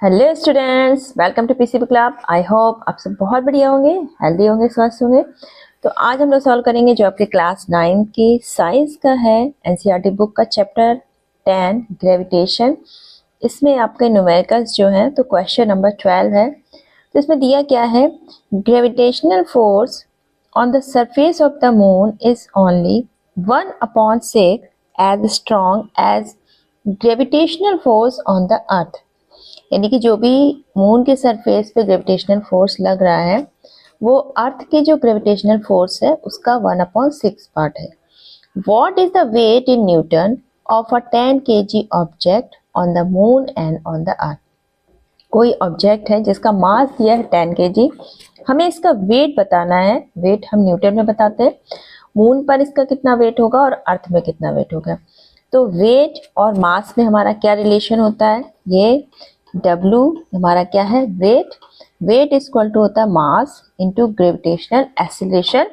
Hello students, welcome to PCB club. I hope आप सब बहुत बढ़िया होंगे, हेल्दी होंगे, स्वस्थ होंगे। तो आज हम लोग सॉल्व करेंगे जो आपके क्लास 9 की साइंस का है, एनसीईआरटी बुक का चैप्टर 10 ग्रेविटेशन। इसमें आपके न्यूमेरिकल्स जो हैं, तो क्वेश्चन नंबर 12 है। तो इसमें दिया क्या है, gravitational force on the surface of the moon is only 1/6 as strong as gravitational force on the earth. यानी कि जो भी मून के सरफेस पे ग्रेविटेशनल फोर्स लग रहा है वो अर्थ के जो ग्रेविटेशनल फोर्स है उसका 1/6 पार्ट है। What is the weight in newton of a 10 kg object on the moon and on the earth. कोई ऑब्जेक्ट है जिसका मास दिया है 10 kg, हमें इसका वेट बताना है। वेट हम न्यूटन में बताते हैं, मून पर इसका कितना वेट होगा और अर्थ में कितना वेट होगा। तो वेट और मास में हमारा क्या रिलेशन होता है, ये W हमारा क्या है, वेट। वेट इक्वल टू होता है मास इनटू ग्रेविटेशनल एक्सीलरेशन,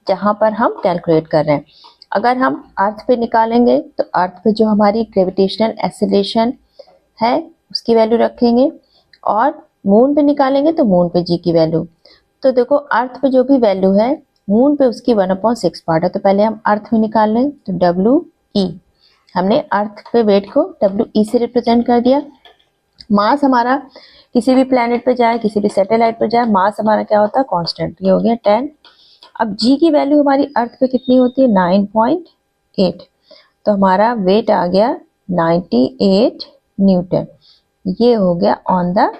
जहां पर हम कैलकुलेट कर रहे हैं। अगर हम अर्थ पे निकालेंगे तो अर्थ पे जो हमारी ग्रेविटेशनल एक्सीलरेशन है उसकी वैल्यू रखेंगे, और मून पे निकालेंगे तो मून पे जी की वैल्यू। तो देखो अर्थ पे जो भी वैल्यू है मून पे उसकी 1/6 पार्ट है। तो पहले हम अर्थ में निकाल लें, तो WE, हमने अर्थ पे वेट को WE से रिप्रेजेंट कर दिया। मास हमारा किसी भी प्लेनेट पे जाए, किसी भी सैटेलाइट पे जाए, मास हमारा क्या होता है, कांस्टेंट। ये हो गया 10। अब जी की वैल्यू हमारी अर्थ पे कितनी होती है, 9.8। तो हमारा वेट आ गया 98 न्यूटन। ये हो गया ऑन द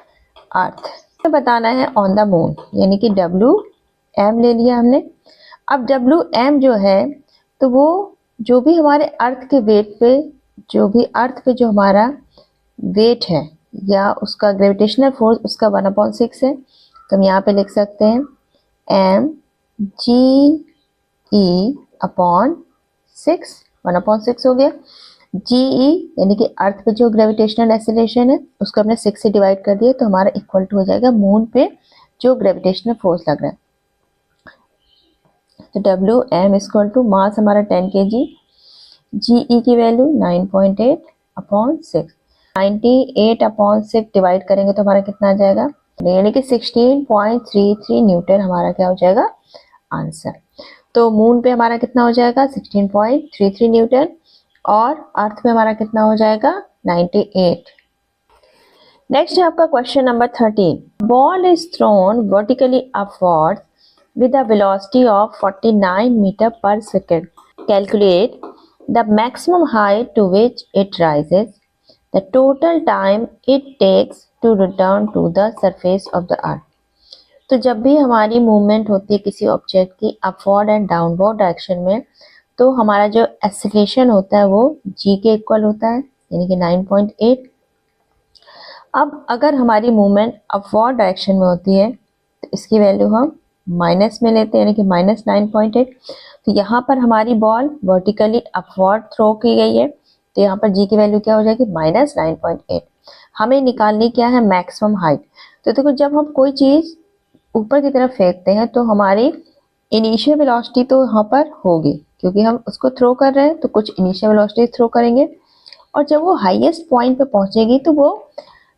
अर्थ। बताना है ऑन द मून, यानी कि WM ले लिया हमने। अब WM जो है तो वो जो भी हमारे अर्थ के वेट पे, जो भी अर्थ पे जो हमारा वेट है या उसका ग्रेविटेशनल फोर्स उसका 1/6 है। तो हम यहाँ पे लिख सकते हैं mge/6, 1/6 हो गया। GE यानी कि अर्थ पे जो ग्रेविटेशनल एक्सीलरेशन है उसको हमने 6 से डिवाइड कर दिया, तो हमारा इक्वल टू हो जाएगा मून पे जो ग्रेविटेशनल फोर्स लग रहा है। तो WM इक्वल टू मास हमारा 10 kg, GE की वैल्यू 9.8/6। 98/6 डिवाइड करेंगे तो हमारा कितना आ जाएगा, यानी कि 16.33 न्यूटन हमारा क्या हो जाएगा, आंसर। तो मून पे हमारा कितना हो जाएगा, 16.33 न्यूटन, और अर्थ पे हमारा कितना हो जाएगा, 98। नेक्स्ट है आपका question number 13। Ball is thrown vertically upward with a velocity of 49 meter per second. Calculate the maximum height to which it rises, the total time it takes to return to the surface of the earth. तो जब भी हमारी movement होती है किसी object की upward and downward direction में, तो हमारा जो एक्सीलरेशन होता है वो g के इक्वल होता है, यानी कि 9.8। अब अगर हमारी मूवमेंट अपवर्ड डायरेक्शन में होती है तो इसकी वैल्यू हम माइनस में लेते हैं, यानी कि -9.8। तो यहाँ पर हमारी बॉल वर्टिकली अपवर्ड थ्रो की गई है, तो यहाँ पर जी की वैल्यू क्या हो जाएगी, -9.8। हमें निकालनी क्या है, मैक्सिमम हाइट। तो देखो जब हम कोई चीज़ ऊपर की तरफ फेंकते हैं तो हमारी इनिशियल वेलोसिटी तो यहाँ पर होगी, क्योंकि हम उसको थ्रो कर रहे हैं तो कुछ इनिशियल वेलोसिटी थ्रो करेंगे, और जब वो हाईएस्ट पॉइंट पे पहुंचेगी तो वो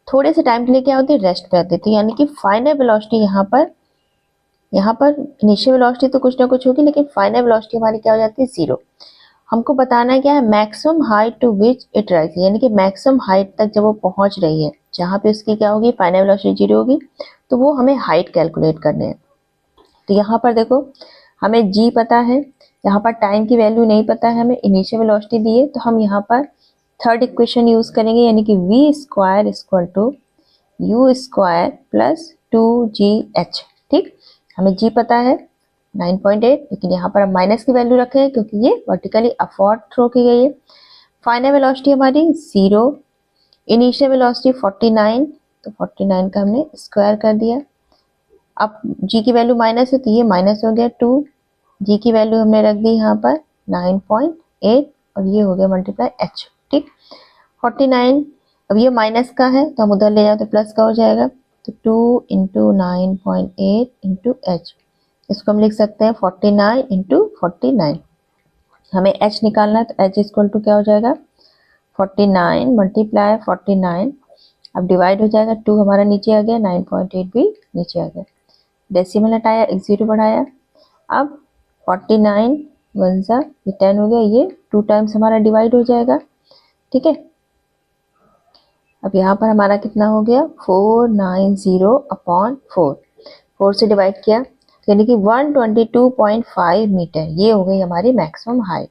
थोड़े से टाइम के लिए क्या होती है, रेस्ट पे आती थी। यानी कि फाइनल वेलोसिटी यहाँ पर इनिशियल वेलोसिटी तो कुछ ना कुछ होगी, लेकिन फाइनल वेलोसिटी हमारी क्या हो जाती है, 0। हमको बताना है क्या है, maximum height to which it rise, यानी कि मैक्सिमम हाइट तक जब वो पहुंच रही है जहाँ पे उसकी क्या होगी, फाइनल वेलोसिटी 0 होगी, तो वो हमें हाइट कैलकुलेट करने हैं। तो यहाँ पर देखो हमें जी पता है, यहाँ पर टाइम की वैल्यू नहीं पता है, हमें इनिशियल वेलोसिटी दी है, तो हम यहाँ पर थर्ड इक्वेशन यूज करेंगे, यानी कि v² = u² + 2gh। ठीक, हमें जी पता है 9.8, लेकिन यहाँ पर हम माइनस की वैल्यू रखे हैं क्योंकि ये वर्टिकली अपवर्ड थ्रो की गई है। फाइनल वेलोसिटी हमारी 0, इनिशियल वेलोसिटी 49, तो 49 का हमने स्क्वायर कर दिया। अब जी की वैल्यू माइनस है तो ये माइनस हो गया 2, जी की वैल्यू हमने रख दी यहाँ पर 9.8, और ये हो गया मल्टीप्लाई h। ठीक, 49, अब ये माइनस का है तो हम उधर ले जाओ तो प्लस का हो जाएगा, तो 2 × 9.8 × h, इसको हम लिख सकते हैं 49 × 49। हमें h निकालना है तो h इक्वल टू क्या हो जाएगा, 49 मल्टीप्लाई 49, अब डिवाइड हो जाएगा, 2 हमारा नीचे आ गया, 9.8 भी नीचे आ गया, डेसिमल हटाया, एक 0 बढ़ाया, अब 49 वन सा ये 10 हो गया, ये 2 टाइम्स हमारा डिवाइड हो जाएगा, ठीक है। अब यहाँ पर हमारा कितना हो गया 490 अपॉन 4, 4 से डिवाइड किया यानी कि 122.5 मीटर, ये हो गई हमारी मैक्सिमम हाइट।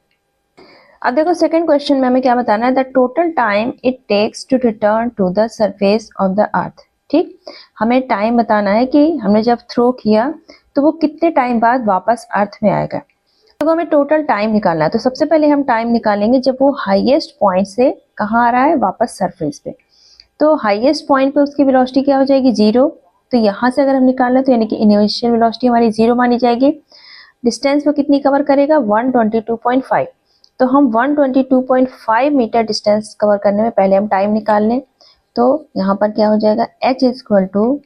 अब देखो सेकंड क्वेश्चन में हमें क्या बताना है, the total time it takes to return to the surface of the earth. ठीक, हमें टाइम बताना है कि हमने जब थ्रो किया तो वो कितने टाइम बाद वापस अर्थ में आएगा। तो हमें टोटल टाइम निकालना है, तो सबसे पहले हम टाइम निकालेंगे जब वो हाईएस्ट पॉइंट से कहाँ आ रहा है, वापस सरफेस पे। तो हाईएस्ट पॉइंट पे उसकी वेलोसिटी क्या हो जाएगी 0, तो यहाँ से अगर हम निकालें तो यानी कि इनिशियल वेलोसिटी हमारी 0 मानी जाएगी। डिस्टेंस वो कितनी कवर करेगा 122.5, तो हम 122.5 मीटर डिस्टेंस कवर करने में पहले हम टाइम निकाल लें। तो यहाँ पर क्या हो जाएगा h equal to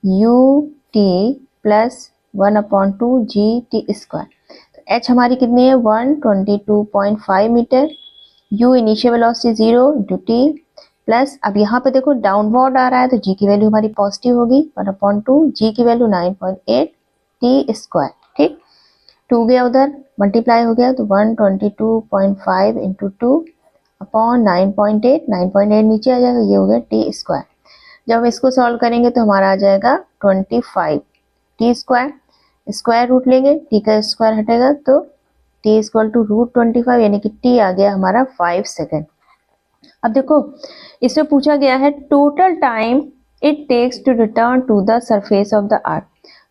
u t plus 1/2 g t square. तो h हमारी कितनी है 122.5 metre, u initial velocity 0 into t plus, अब यहाँ पे देखो डाउनवर्ड आ रहा है तो g की वैल्यू हमारी पॉजिटिव होगी 1/2, g की वैल्यू 9.8 टी स्क्वायर। ठीक, 2 गया उधर मल्टीप्लाई हो गया तो 122.5 इंटू 2 अपॉन 9.8, 9.8 नीचे आ जाएगा, ये हो गया टी स्क्वायर। जब हम इसको सॉल्व करेंगे तो हमारा आ जाएगा 25 टी स्क्वायर, स्क्वायर रूट लेंगे, टी का स्क्वायर हटेगा तो टी इक्वल टू √25 यानी कि टी आ गया हमारा 5 सेकेंड। अब देखो इसमें पूछा गया है total time it takes to return to the surface of the earth.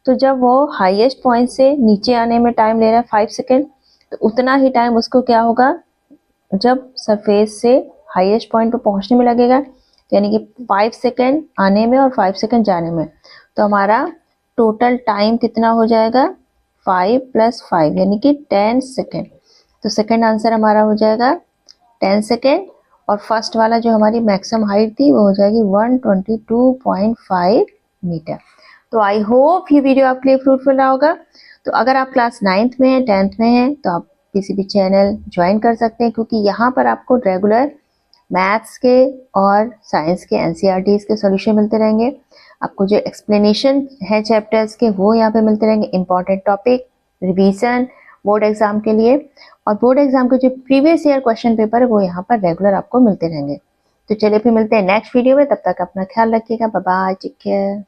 तो जब वो हाईएस्ट पॉइंट से नीचे आने में टाइम ले रहा है 5 सेकेंड, तो उतना ही टाइम उसको क्या होगा जब सरफेस से हाईएस्ट पॉइंट पे पहुंचने में लगेगा, यानी कि 5 सेकेंड आने में और 5 सेकेंड जाने में। तो हमारा टोटल टाइम कितना हो जाएगा 5 + 5 यानी कि 10 सेकेंड। तो सेकेंड आंसर हमारा हो जाएगा 10 सेकेंड, और फर्स्ट वाला जो हमारी मैक्सिमम हाइट थी वो हो जाएगी 122.5 मीटर। तो आई होप ये वीडियो आपके लिए फ्रूटफुल रहा होगा। तो अगर आप क्लास 9th में हैं 10th में हैं तो आप पीसीबी चैनल ज्वाइन कर सकते हैं, क्योंकि यहाँ पर आपको रेगुलर मैथ्स के और साइंस के एनसीईआरटीज के सॉल्यूशन मिलते रहेंगे। आपको जो एक्सप्लेनेशन है चैप्टर्स के वो यहाँ पे मिलते रहेंगे, important topic, revision board exam के लिए, और बोर्ड एग्जाम के जो प्रीवियस ईयर क्वेश्चन पेपर है वो यहाँ पर रेगुलर आपको मिलते रहेंगे। तो चलिए फिर मिलते हैं नेक्स्ट वीडियो में, तब तक अपना ख्याल रखिएगा, बाय बाय, टेक केयर।